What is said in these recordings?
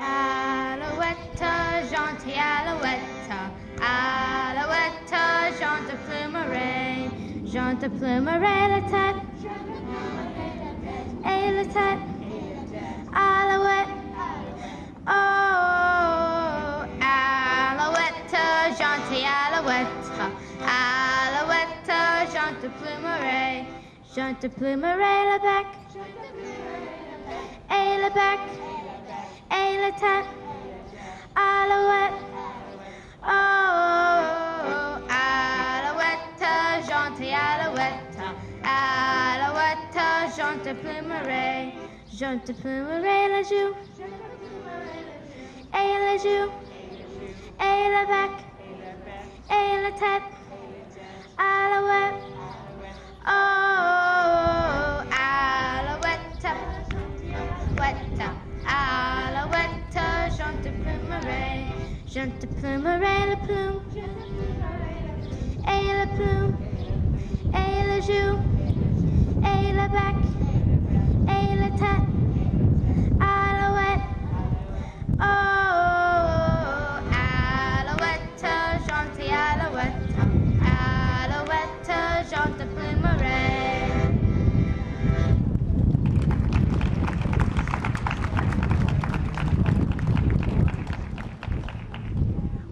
Alouette, gentille alouette, alouette, chante plumeray, chante plumeray la tête, et la tête, alouette, oh, alouette, gentille alouette, alouette, chante plumeray, chante plumeray le bec, et le bec, et la tête, alouette, oh, alouette, gentille alouette, alouette, chante plumeray, chante plumeray la joue, et la joue, et le bec, et la tête, alouette, oh, alouette, alouette, alouette, chante plumeray, chante plumeray le plume, et le plume, et le joue, et le bec, et la tête, alouette, oh, alouette, gentille alouette, alouette, chante plumeray.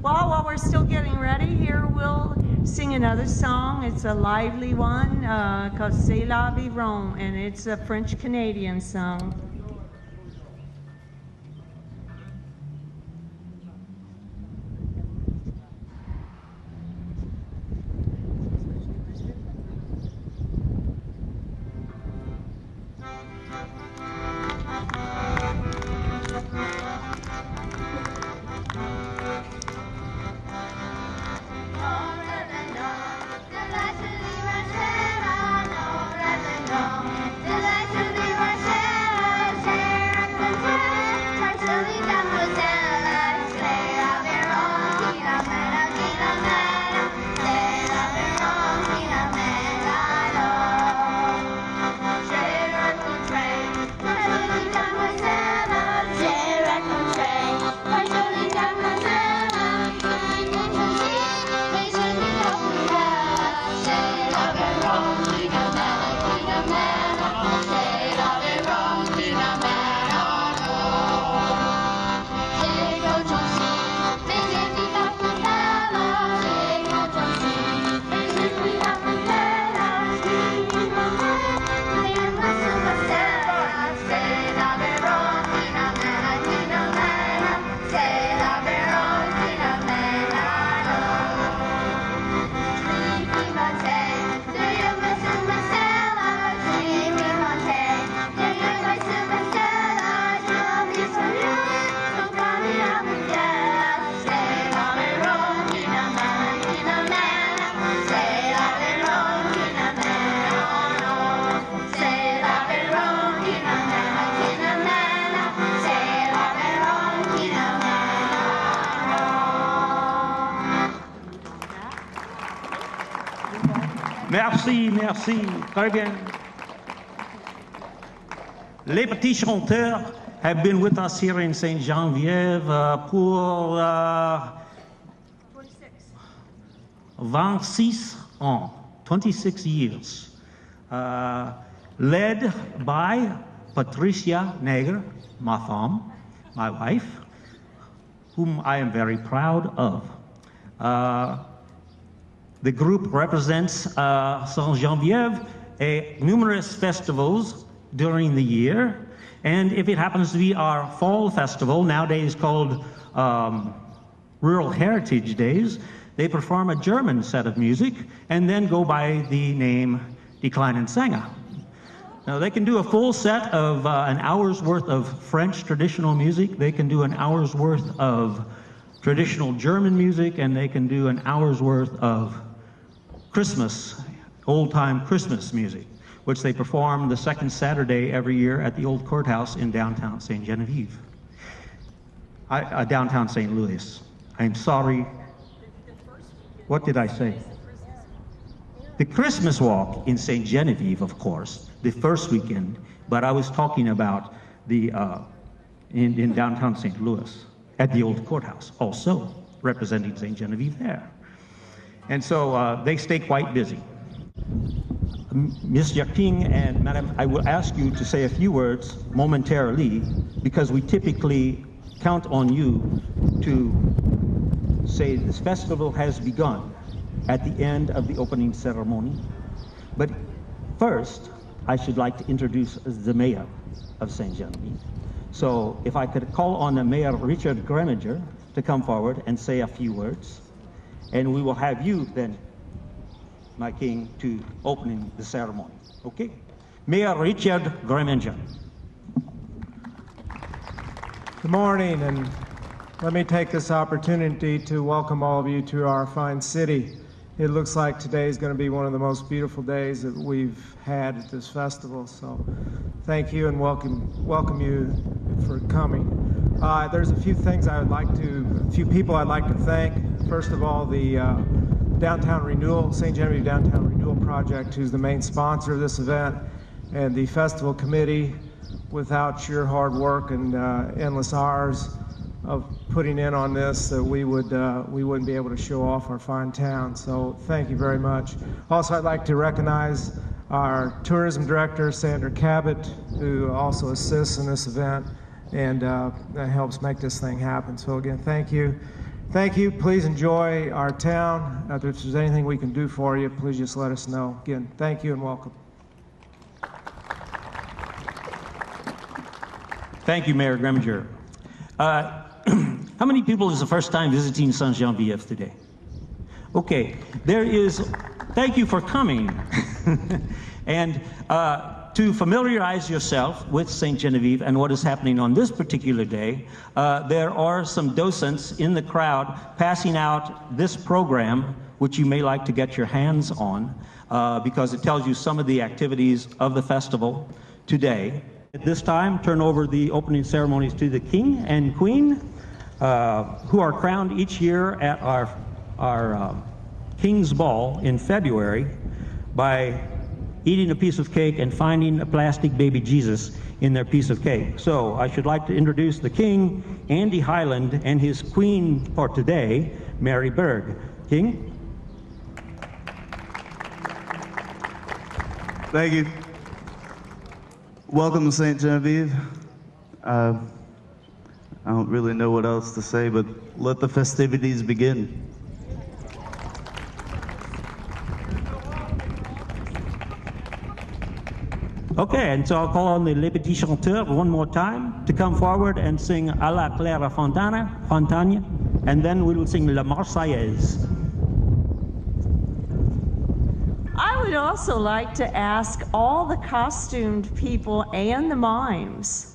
Well, while we're still getting ready here, we'll sing another song. It's a lively one called C'est la vie Rome, and it's a French-Canadian song. Merci, merci. Très bien. Les petits chanteurs have been with us here in St. Genevieve pour 26 ans, 26 years. Led by Patricia Neger, my femme, my wife, whom I am very proud of. The group represents Saint-Geneviève at numerous festivals during the year. And if it happens to be our fall festival, nowadays called Rural Heritage Days, they perform a German set of music and then go by the name Die Kleinen Sänger. Now, they can do a full set of an hour's worth of French traditional music. They can do an hour's worth of traditional German music, and they can do an hour's worth of Christmas, old-time Christmas music, which they perform the second Saturday every year at the old courthouse in downtown St. Genevieve, downtown St. Louis. I'm sorry. What did I say? The Christmas walk in St. Genevieve, of course, the first weekend, but I was talking about the in downtown St. Louis at the old courthouse, also representing St. Genevieve there. And so they stay quite busy. Mr. King and Madam, I will ask you to say a few words momentarily because we typically count on you to say this festival has begun at the end of the opening ceremony. But first, I should like to introduce the mayor of St. Genevieve. So if I could call on the Mayor Richard Greminger to come forward and say a few words, and we will have you then, my king, to opening the ceremony. Okay? Mayor Richard Greminger. Good morning, and let me take this opportunity to welcome all of you to our fine city. It looks like today is going to be one of the most beautiful days that we've had at this festival, so thank you and welcome you for coming. There's a few things a few people I'd like to thank. First of all, the Downtown Renewal, St. Genevieve Downtown Renewal Project, who's the main sponsor of this event, and the festival committee. Without your hard work and endless hours of putting in on this, we wouldn't be able to show off our fine town. So thank you very much. Also, I'd like to recognize our tourism director, Sandra Cabot, who also assists in this event and that helps make this thing happen. So again, thank you. Thank you. Please enjoy our town. If there's anything we can do for you, please just let us know. Again, thank you and welcome. Thank you, Mayor Greminger. How many people is the first time visiting Saint Genevieve today? Okay, thank you for coming. And to familiarize yourself with Saint Genevieve and what is happening on this particular day, there are some docents in the crowd passing out this program, which you may like to get your hands on, because it tells you some of the activities of the festival today. At this time, turn over the opening ceremonies to the King and Queen, who are crowned each year at our King's Ball in February by eating a piece of cake and finding a plastic baby Jesus in their piece of cake. So I should like to introduce the King, Andy Highland, and his Queen for today, Mary Berg. King? Thank you. Welcome to St. Genevieve. I don't really know what else to say, but let the festivities begin. Okay, and so I'll call on the Les Petits Chanteurs one more time to come forward and sing À la Clara Fontaine, and then we will sing La Marseillaise. I would also like to ask all the costumed people and the mimes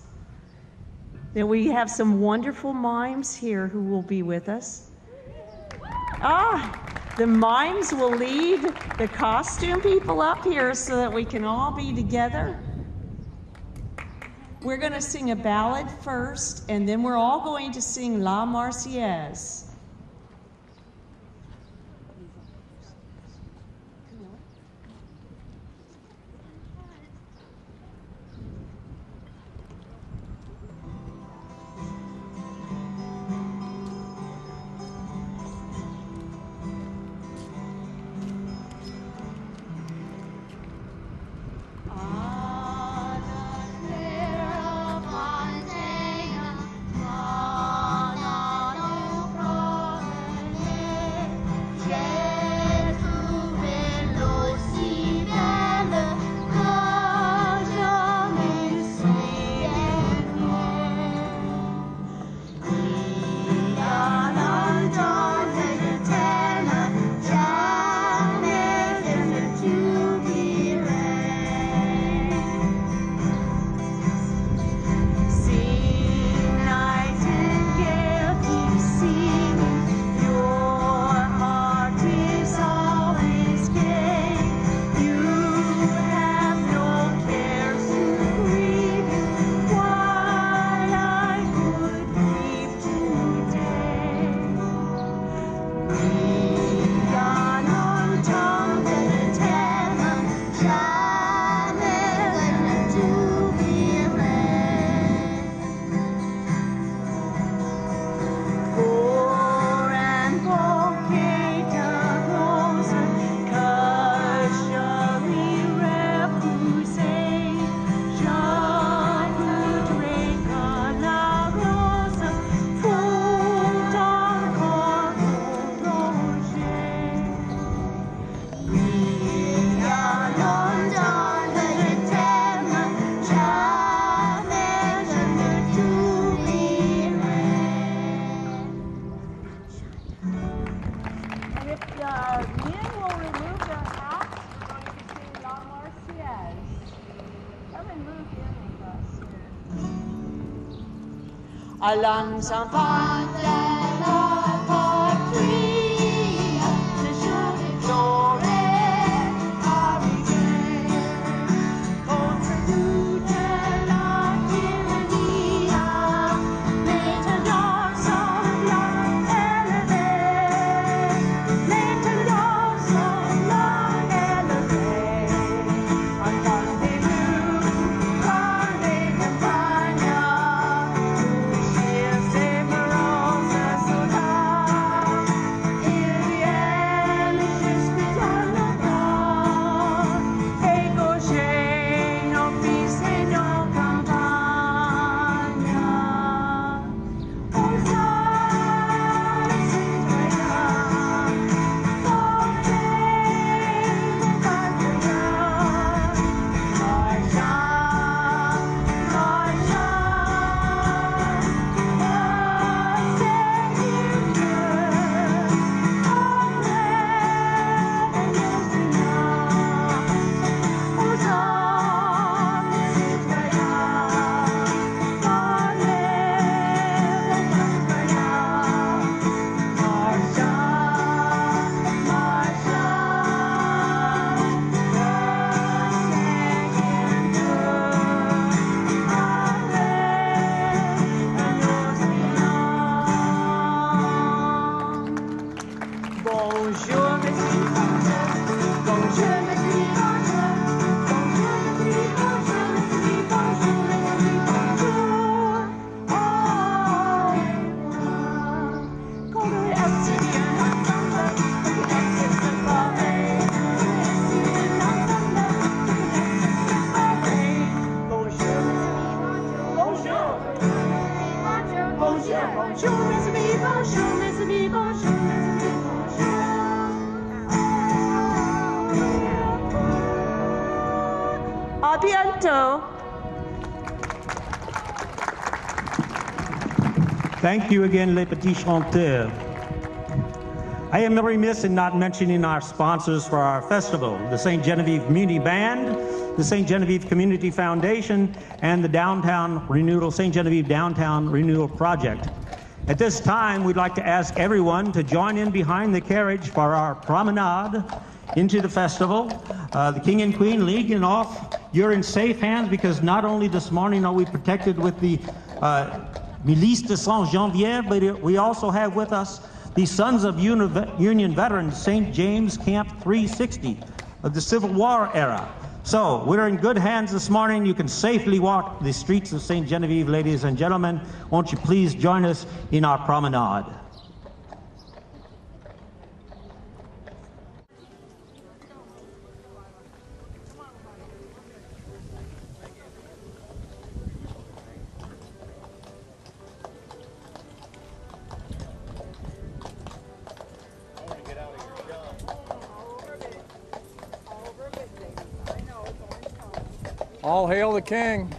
that we have some wonderful mimes here who will be with us. The mimes will lead the costume people up here so that we can all be together. We're going to sing a ballad first, and then we're all going to sing La Marseillaise. Fontaine, Allons enfants de la patrie, le jour est arrivé. Contre toute la tyrannie, maintenant semblant élevé, maintenant semblant élevé. Entendez-vous par les campagnes, toucher ces moroses soldats. Ils viennent jusque dans nos camps, égorger nos fils et nos campagnes. Aux hommes citoyens, portez vos bataillons, marchons, marchons, Seigneur Dieu, enlève nos silences. Aux hommes citoyens, enlève nos silences. Marchons, bonjour, monsieur, bonjour, monsieur, bonjour, bonjour, monsieur, bonjour, monsieur, bonjour, monsieur, bonjour. Quand le SI vient ensemble, le SI se forêt, le SI vient ensemble, le SI se forêt. Bonjour, mes amis, bonjour, bonjour, bonjour, mes amis, bonjour, mes amis, bonjour, mes amis, bonjour. À bientôt. Thank you again, les petits chanteurs. I am remiss in not mentioning our sponsors for our festival, the St. Genevieve Community Band, the St. Genevieve Community Foundation, and the St. Genevieve Downtown Renewal Project. At this time, we'd like to ask everyone to join in behind the carriage for our promenade into the festival. The King and Queen leading off. You're in safe hands because not only this morning are we protected with the Milice de Saint-Geneviève, but we also have with us the Sons of Union Veterans, St. James Camp 360 of the Civil War era. So we're in good hands this morning. You can safely walk the streets of St. Genevieve, ladies and gentlemen. Won't you please join us in our promenade? All hail the king.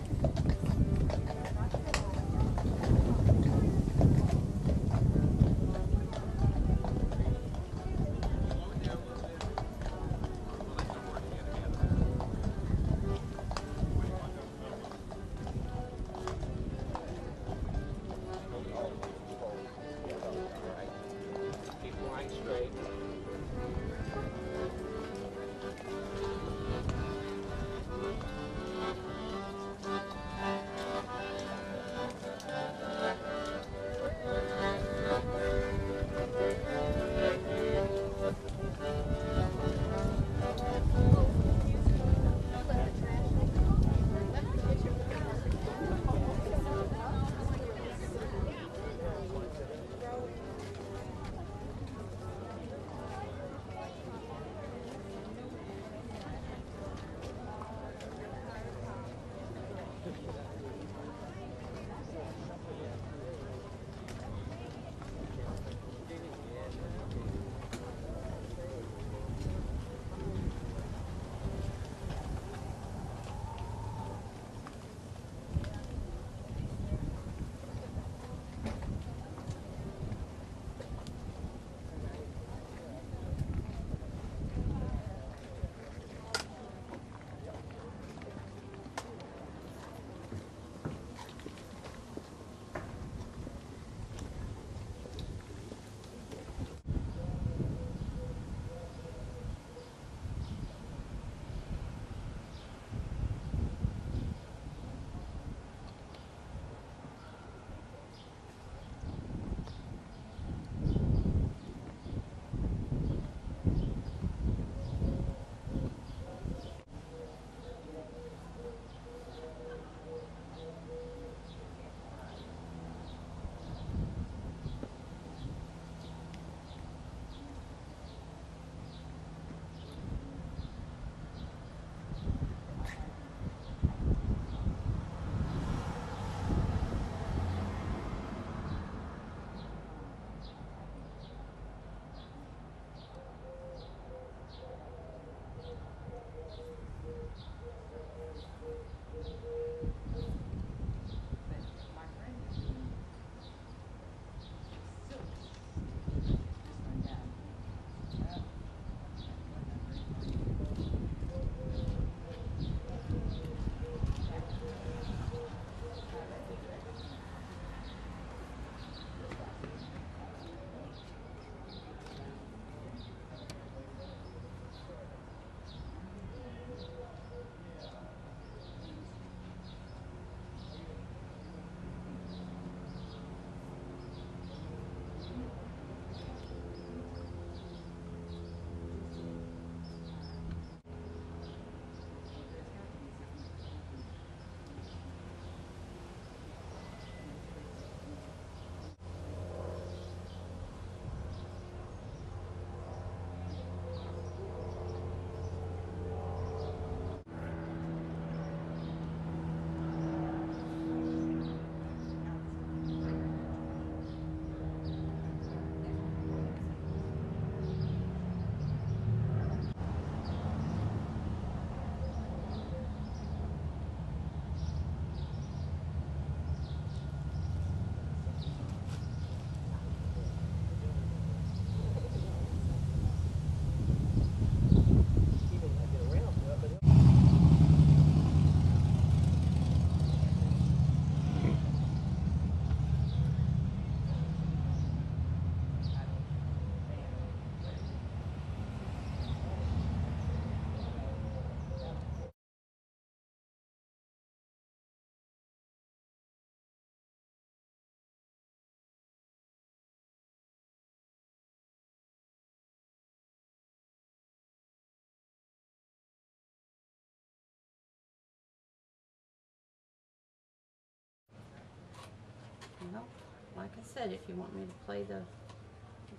like I said, if you want me to play the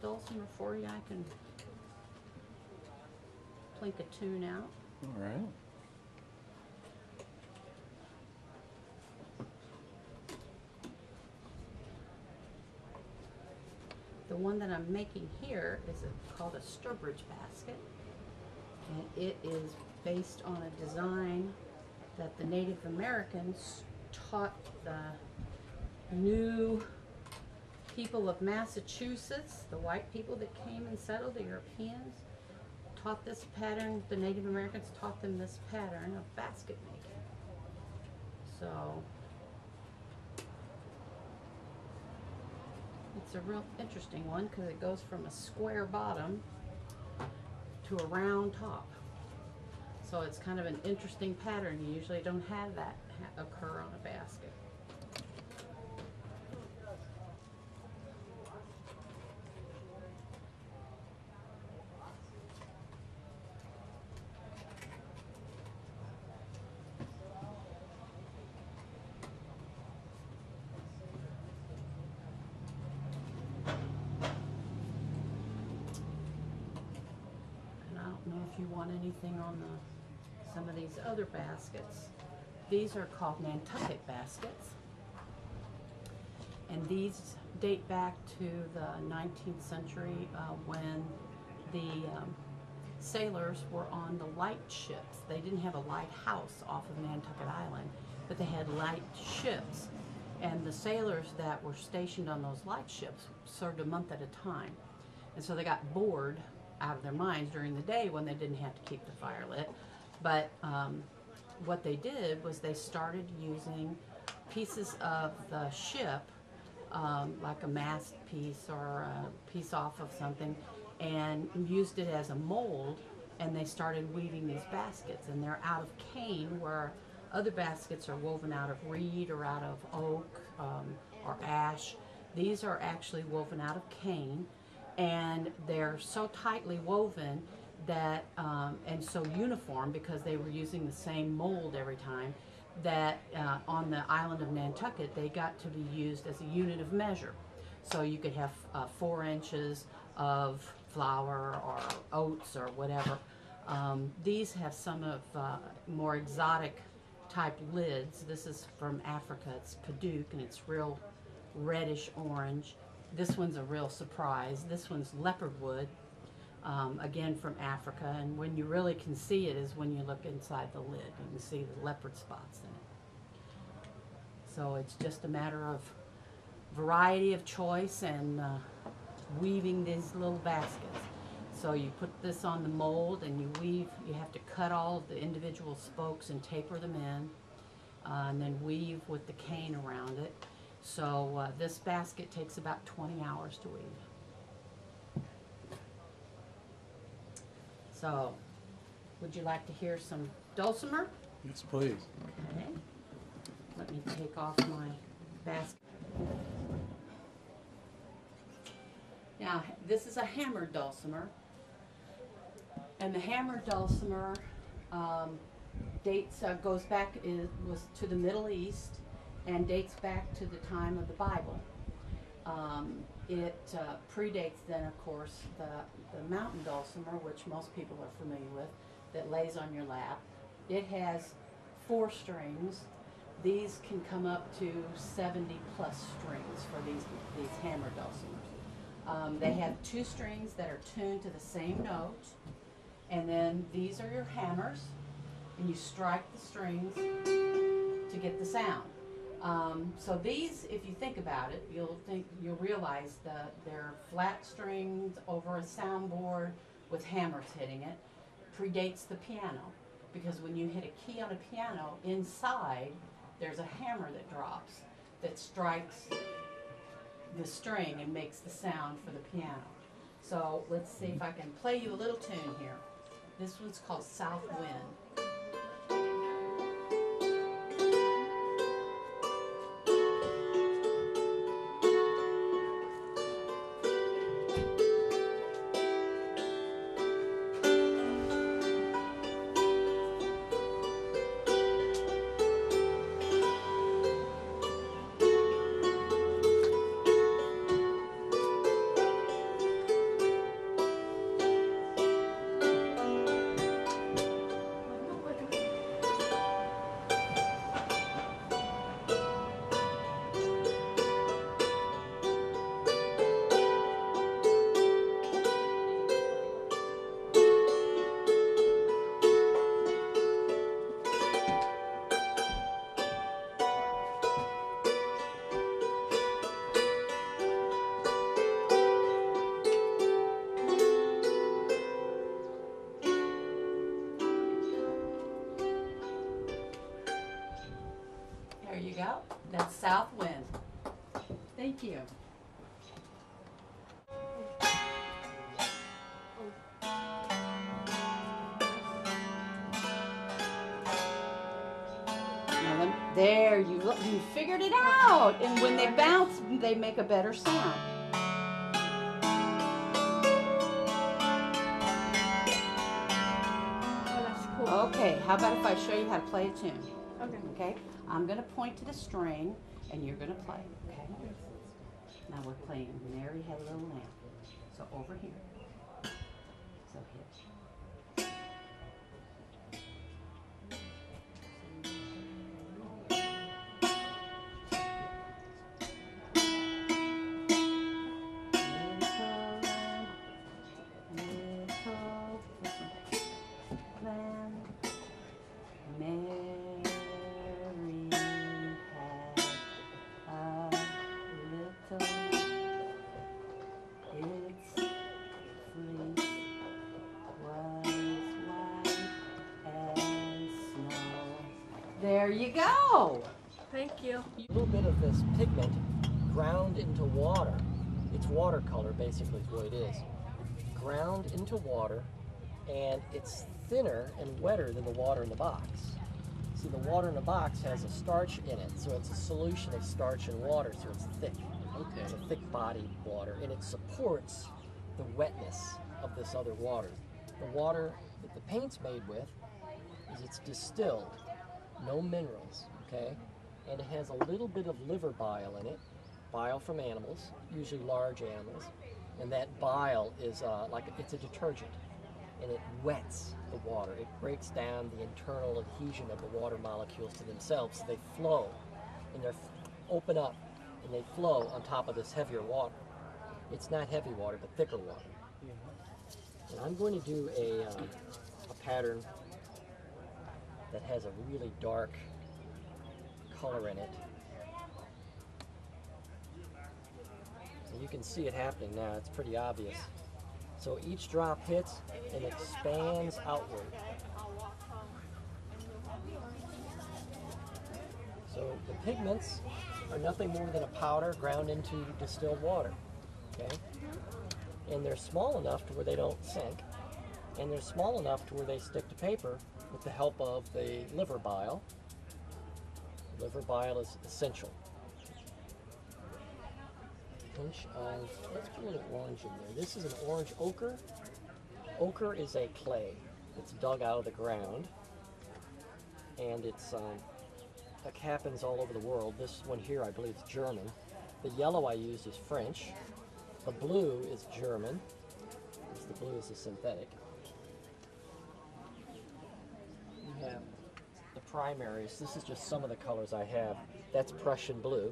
dulcimer for you, I can plink a tune out. All right. The one that I'm making here is called a Sturbridge basket, and it is based on a design that the Native Americans taught the new people of Massachusetts, the white people that came and settled, the Europeans, taught this pattern, the Native Americans taught them this pattern of basket making. So it's a real interesting one because it goes from a square bottom to a round top. So it's kind of an interesting pattern. You usually don't have that occur on a basket. If you want anything on some of these other baskets, these are called Nantucket baskets, and these date back to the 19th century when the sailors were on the light ships. They didn't have a lighthouse off of Nantucket Island, but they had light ships, and the sailors that were stationed on those light ships served a month at a time, and so they got bored out of their minds during the day when they didn't have to keep the fire lit. But what they did was they started using pieces of the ship, like a mast piece or a piece off of something, and used it as a mold, and they started weaving these baskets. And they're out of cane, where other baskets are woven out of reed or out of oak or ash. These are actually woven out of cane, and they're so tightly woven that, and so uniform because they were using the same mold every time, that on the island of Nantucket they got to be used as a unit of measure. So you could have 4 inches of flour or oats or whatever. These have some of more exotic type lids. This is from Africa. It's Paduke, and it's real reddish orange. This one's a real surprise. This one's leopard wood, again from Africa, and when you really can see it is when you look inside the lid. You can see the leopard spots in it. So it's just a matter of variety of choice and weaving these little baskets. So you put this on the mold and you weave. You have to cut all of the individual spokes and taper them in, and then weave with the cane around it. So this basket takes about 20 hours to weave. So, would you like to hear some dulcimer? Yes, please. Okay. Let me take off my basket. Now, this is a hammered dulcimer. And the hammered dulcimer goes back, was to the Middle East, and dates back to the time of the Bible. It predates then, of course, the mountain dulcimer, which most people are familiar with, that lays on your lap. It has 4 strings. These can come up to 70 plus strings for these hammer dulcimers. They have 2 strings that are tuned to the same note, and then these are your hammers, and you strike the strings to get the sound. So these, if you think about it, you'll realize that they're flat strings over a soundboard with hammers hitting it. Predates the piano, because when you hit a key on a piano, inside there's a hammer that drops that strikes the string and makes the sound for the piano. So let's see if I can play you a little tune here. This one's called South Wind. There you go. That's south wind. Thank you. There, you figured it out. And when they bounce, they make a better sound. Oh, that's cool. Okay, how about if I show you how to play a tune? Okay. Okay, I'm going to point to the string, and you're going to play, okay? Now we're playing Mary Had a Little Lamb. So over here. So hit. There you go. Thank you. A little bit of this pigment ground into water. It's watercolor, basically, is what it is. Ground into water, and it's thinner and wetter than the water in the box. See, the water in the box has a starch in it, so it's a solution of starch and water, so it's thick. Okay. It's a thick-bodied water, and it supports the wetness of this other water. The water that the paint's made with it's distilled, no minerals, okay? And it has a little bit of liver bile in it, bile from animals, usually large animals, and that bile is it's a detergent, and it wets the water. It breaks down the internal adhesion of the water molecules to themselves, so they flow, and they open up, and they flow on top of this heavier water. It's not heavy water, but thicker water. And I'm going to do a pattern that has a really dark color in it. And you can see it happening now, it's pretty obvious. So each drop hits and expands outward. So the pigments are nothing more than a powder ground into distilled water, okay? And they're small enough to where they don't sink, and they're small enough to where they stick to paper with the help of the liver bile. Liver bile is essential. Pinch of, let's put a little orange in there. This is an orange ochre. Ochre is a clay. It's dug out of the ground, and it's it happens all over the world. This one here, I believe, is German. The yellow I used is French. The blue is German. The blue is a synthetic. We have the primaries. This is just some of the colors I have. That's Prussian blue.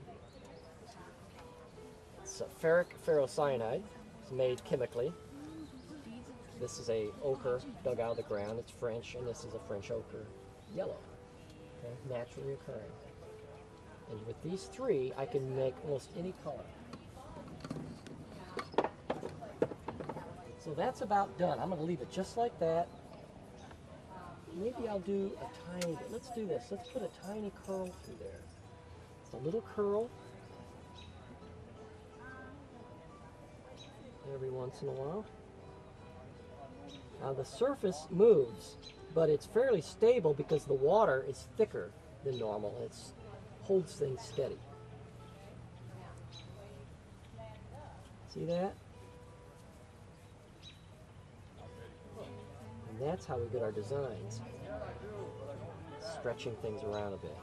It's a ferric ferrocyanide. It's made chemically. This is a ochre dug out of the ground. It's French, and this is a French ochre yellow. Okay? Naturally occurring. And with these three, I can make almost any color. So that's about done. I'm going to leave it just like that. Maybe I'll do a tiny bit. Let's do this. Let's put a tiny curl through there. Just a little curl. Every once in a while. Now the surface moves, but it's fairly stable because the water is thicker than normal. It holds things steady. See that? And that's how we get our designs. Stretching things around a bit.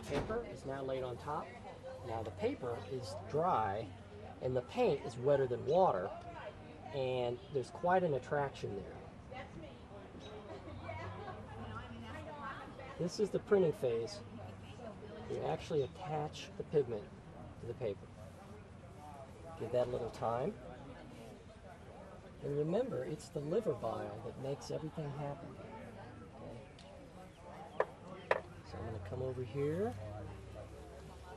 Paper is now laid on top. Now the paper is dry and the paint is wetter than water, and there's quite an attraction there. This is the printing phase. You actually attach the pigment to the paper. Give that a little time. And remember, it's the liver bile that makes everything happen. Okay. So I'm going to come over here,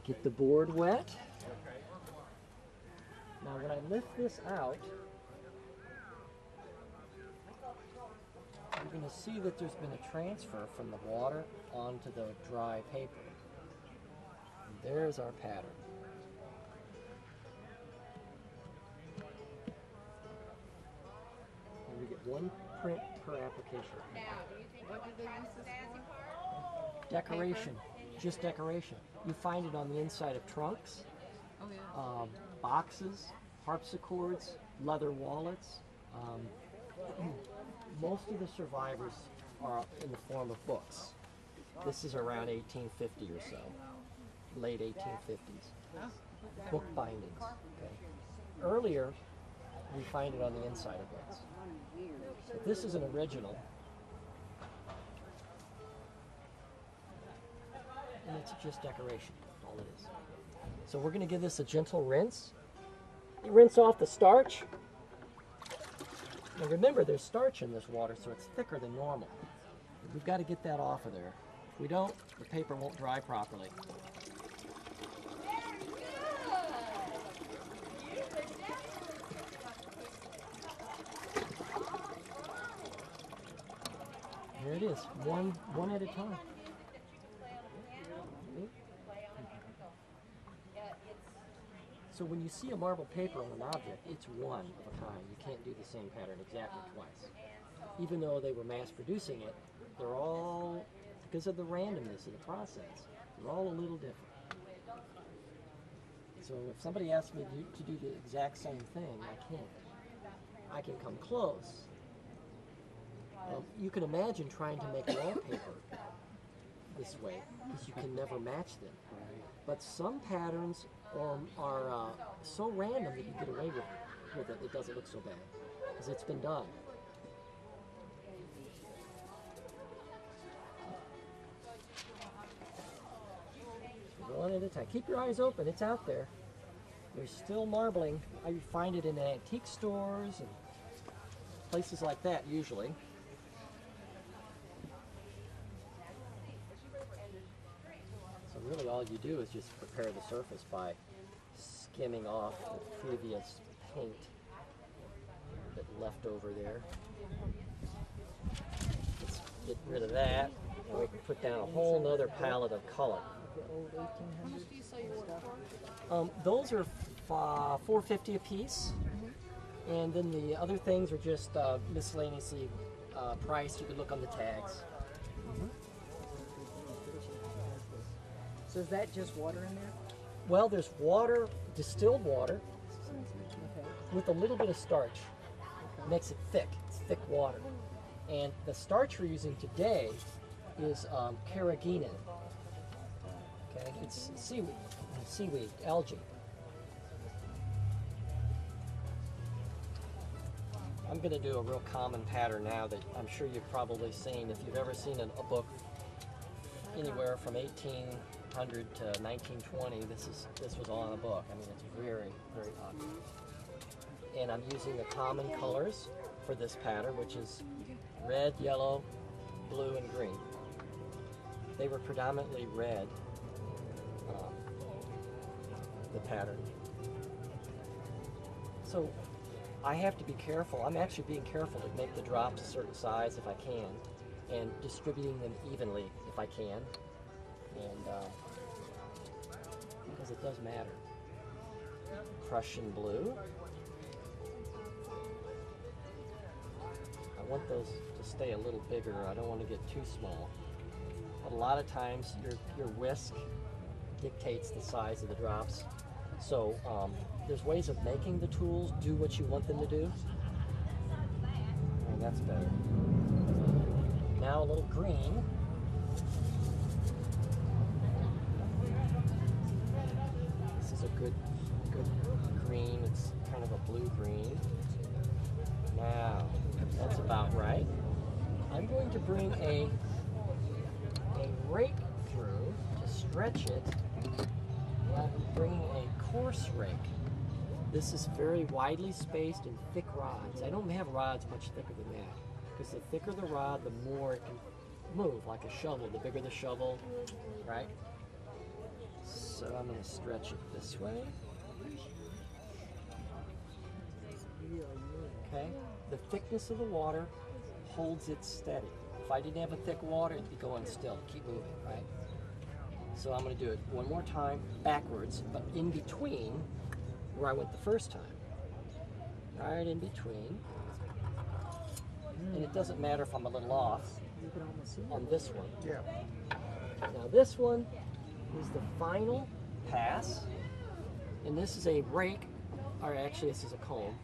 get the board wet. Now when I lift this out, you'll see that there's been a transfer from the water onto the dry paper. And there's our pattern. And we get one print per application. What do they use this for? Decoration, just decoration. You find it on the inside of trunks, Oh yeah. boxes, harpsichords, leather wallets. Most of the survivors are in the form of books. This is around 1850 or so, late 1850s. Book bindings. Okay. Earlier, we find it on the inside of books. But this is an original. And it's just decoration, all it is. So we're going to give this a gentle rinse. You rinse off the starch. Now remember, there's starch in this water, so it's thicker than normal. We've got to get that off of there. If we don't, the paper won't dry properly. Here it is, one at a time. So when you see a marble paper on an object, it's one of a kind. You can't do the same pattern exactly twice. Even though they were mass producing it, they're all, because of the randomness of the process, they're all a little different. So if somebody asks me to do the exact same thing, I can't. I can come close. You can imagine trying to make wallpaper this way, because you can never match them. But some patterns are so random that you get away with it, it doesn't look so bad, because it's been done. One at a time. Keep your eyes open, it's out there. There's still marbling. I find it in antique stores and places like that usually. So really all you do is just prepare the surface by skimming off the previous paint that left over there. Let's get rid of that, and we can put down a whole nother palette of color. How much do you sell your work for? Those are $4.50 a piece, and then the other things are just miscellaneously priced. You can look on the tags. So is that just water in there? Well, there's water, distilled water, with a little bit of starch. Makes it thick. It's thick water. And the starch we're using today is carrageenan. Okay, it's seaweed, algae. I'm going to do a real common pattern now that I'm sure you've probably seen. If you've ever seen a book anywhere from 1800 to 1920, this was on a book. I mean, it's very, very popular. And I'm using the common colors for this pattern, which is red, yellow, blue, and green. They were predominantly red, the pattern. So I have to be careful. I'm actually being careful to make the drops a certain size if I can, and distributing them evenly if I can, and because it does matter. Prussian blue. I want those to stay a little bigger. I don't want to get too small. But a lot of times your whisk dictates the size of the drops. So there's ways of making the tools do what you want them to do. And that's better. Now a little green. This is a good green. It's kind of a blue green. Now, that's about right. I'm going to bring a rake through to stretch it. I'm bringing a coarse rake. This is very widely spaced and thick rods. I don't have rods much thicker than that, because the thicker the rod, the more it can move, like a shovel. The bigger the shovel, right? So I'm going to stretch it this way. Okay. The thickness of the water holds it steady. If I didn't have a thick water, it'd be going still. Keep moving, right? So I'm going to do it one more time backwards, but in between where I went the first time. Right in between. And it doesn't matter if I'm a little off on this one. Yeah. Now this one is the final pass, and this is a rake, or actually this is a comb,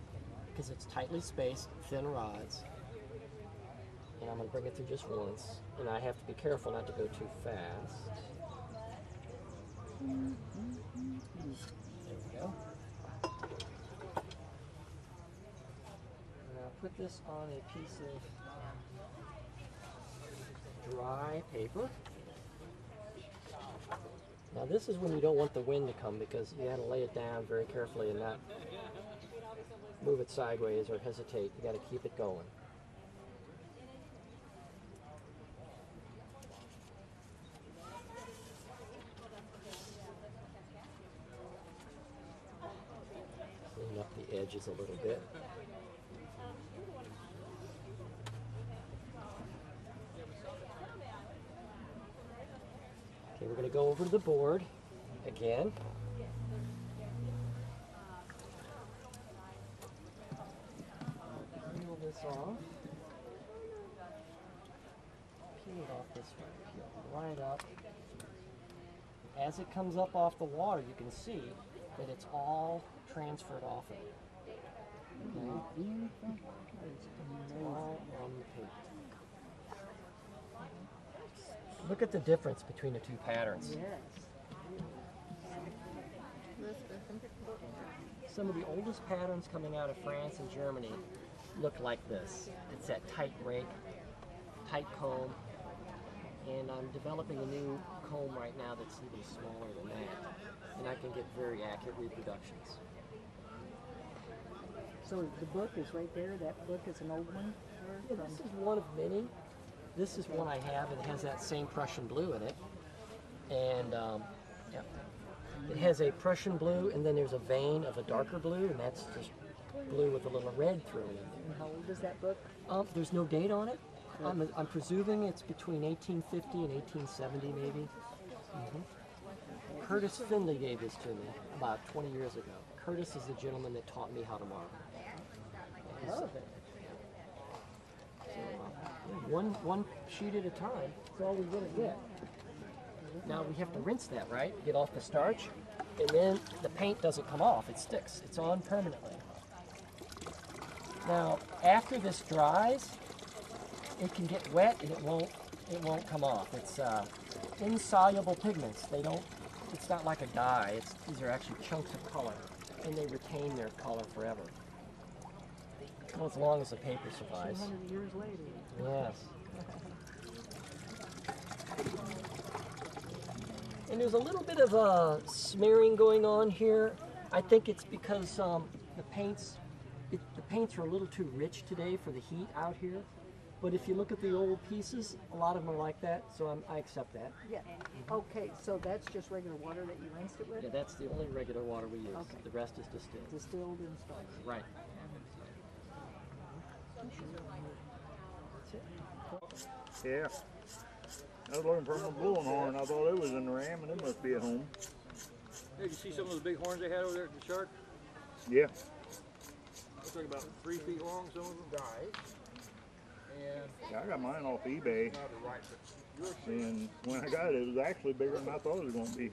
because it's tightly spaced, thin rods. And I'm going to bring it through just once, and I have to be careful not to go too fast. There we go. And I'll put this on a piece of dry paper. Now this is when you don't want the wind to come, because you got to lay it down very carefully and not move it sideways or hesitate. You got to keep it going. Clean up the edges a little bit. Okay, we're going to go over to the board again. Peel this off. Peel it off this way. Peel it right up. As it comes up off the water, you can see that it's all transferred off of it. Okay? It's all on the paper. Look at the difference between the two patterns. Some of the oldest patterns coming out of France and Germany look like this. It's that tight rake, tight comb, and I'm developing a new comb right now that's even smaller than that, and I can get very accurate reproductions. So the book is right there. That book is an old one? Yeah, this is one of many. This is one I have. It has that same Prussian blue in it, and yeah, it has a Prussian blue, and then there's a vein of a darker blue, and that's just blue with a little red thrown in there. And how old is that book? There's no date on it. I'm presuming it's between 1850 and 1870, maybe. Curtis Findlay gave this to me about 20 years ago. Curtis is the gentleman that taught me how to mark. One sheet at a time. That's all we really get. Now we have to rinse that, right? Get off the starch, and then the paint doesn't come off. It sticks. It's on permanently. Now, after this dries, it can get wet and it won't come off. It's insoluble pigments. They don't. It's not like a dye. These are actually chunks of color, and they retain their color forever. Well, as long as the paper survives. 200 years later. Yes. And there's a little bit of smearing going on here. I think it's because the paints are a little too rich today for the heat out here. But if you look at the old pieces, a lot of them are like that, so I accept that. Yeah. Okay, so that's just regular water that you rinsed it with? Yeah, that's the only regular water we use. Okay. The rest is distilled. Distilled and stuff. Right. Yeah. I was looking for my blowing horn. I thought it was in the ram, and it must be at home. Hey, you see some of those big horns they had over there at the shark? Yeah. Looks like about 3 feet long, some of them. Right. And Yeah, I got mine off eBay, and when I got it, it was actually bigger than I thought it was going to be.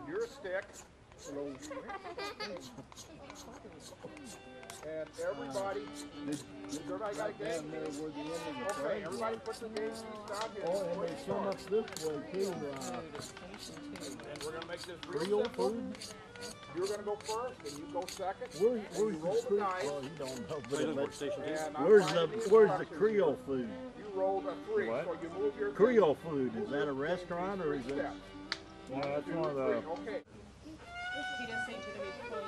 you're a stick. And everybody got a game? Okay, everybody put the game piece down here. Oh, and there's so much this way too. And we're gonna make this real simple. You're gonna go first, and you go second. Where's roll the dice. Well, you don't know, And but I'm where's trying to be the instructive. Creole food? You rolled a 3, What? so you move your Creole food, is that a restaurant or is it? steps. No, that's one of the. Okay. He does say to them he's closed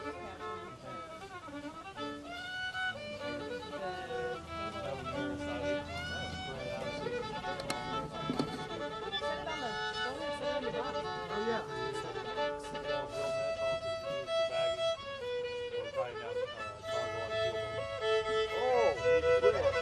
Oh, yeah. Oh,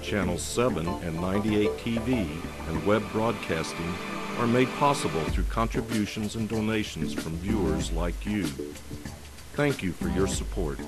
Channel 7 and 98 TV and web broadcasting are made possible through contributions and donations from viewers like you. Thank you for your support.